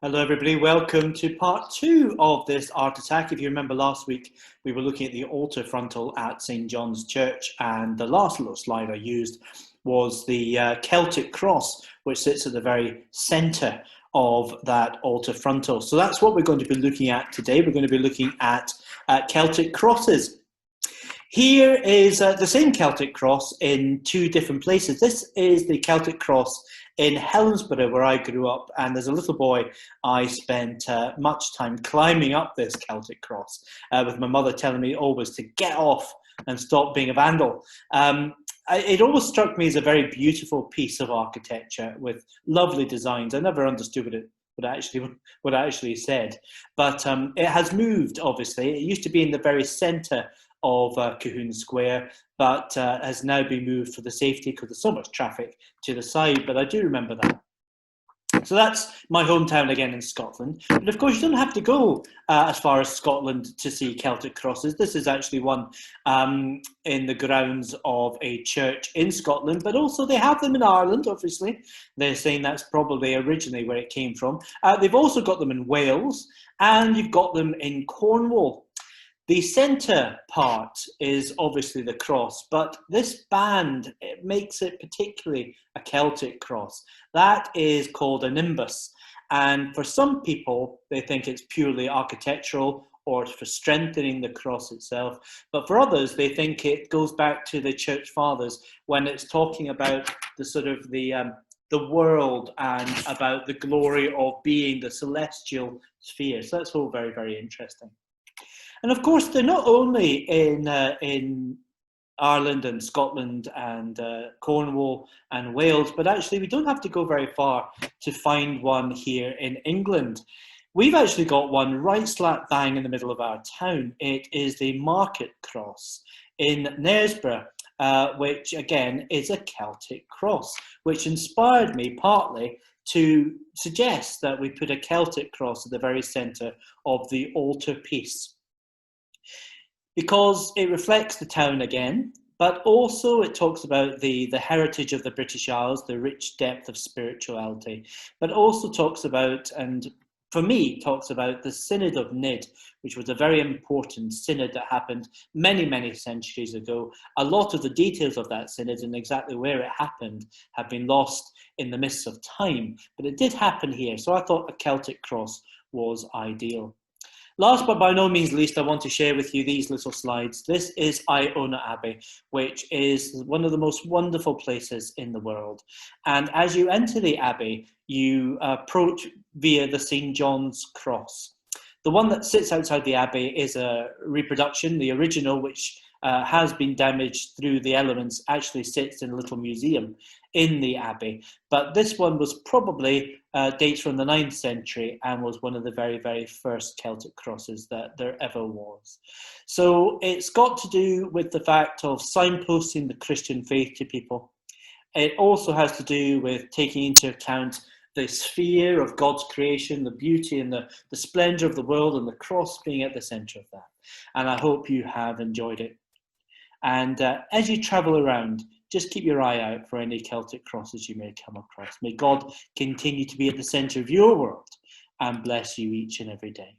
Hello everybody, welcome to part 2 of this art attack. If you remember last week, we were looking at the altar frontal at St. John's Church, and the last little slide I used was the Celtic cross, which sits at the very centre of that altar frontal. So that's what we're going to be looking at today. We're going to be looking at Celtic crosses. Here is the same Celtic cross in two different places. This is the Celtic cross in Helensburgh, where I grew up, and as a little boy I spent much time climbing up this Celtic cross with my mother telling me always to get off and stop being a vandal. It always struck me as a very beautiful piece of architecture with lovely designs. I never understood what it actually said, but it has moved, obviously. It used to be in the very centre of Cahoon Square, but has now been moved for the safety because there's so much traffic to the side, but I do remember that. So that's my hometown again in Scotland. But of course, you don't have to go as far as Scotland to see Celtic crosses. This is actually one in the grounds of a church in Scotland, but also they have them in Ireland, obviously. They're saying that's probably originally where it came from. They've also got them in Wales, and you've got them in Cornwall. The centre part is obviously the cross, but this band, it makes it particularly a Celtic cross. That is called a nimbus, and for some people, they think it's purely architectural or for strengthening the cross itself, but for others, they think it goes back to the Church Fathers when it's talking about the sort of the world and about the glory of being the celestial sphere. So that's all very, very interesting. And of course, they're not only in Ireland and Scotland and Cornwall and Wales, but actually we don't have to go very far to find one here in England. We've actually got one right slap bang in the middle of our town. It is the Market Cross in Knaresborough, which again is a Celtic cross, which inspired me partly to suggest that we put a Celtic cross at the very centre of the altar piece, because it reflects the town again, but also it talks about the heritage of the British Isles, the rich depth of spirituality, but also talks about, and for me, talks about the Synod of Nidd, which was a very important synod that happened many, many centuries ago. A lot of the details of that synod and exactly where it happened have been lost in the mists of time, but it did happen here, so I thought a Celtic cross was ideal. Last but by no means least, I want to share with you these little slides. This is Iona Abbey, which is one of the most wonderful places in the world. And as you enter the Abbey, you approach via the St. John's Cross. The one that sits outside the Abbey is a reproduction. The original, which has been damaged through the elements, actually sits in a little museum in the Abbey. But this one was probably dates from the 9th century and was one of the very, very first Celtic crosses that there ever was. So it's got to do with the fact of signposting the Christian faith to people. It also has to do with taking into account the sphere of God's creation, the beauty and the splendour of the world, and the cross being at the centre of that. And I hope you have enjoyed it. And as you travel around, just keep your eye out for any Celtic crosses you may come across. May God continue to be at the centre of your world and bless you each and every day.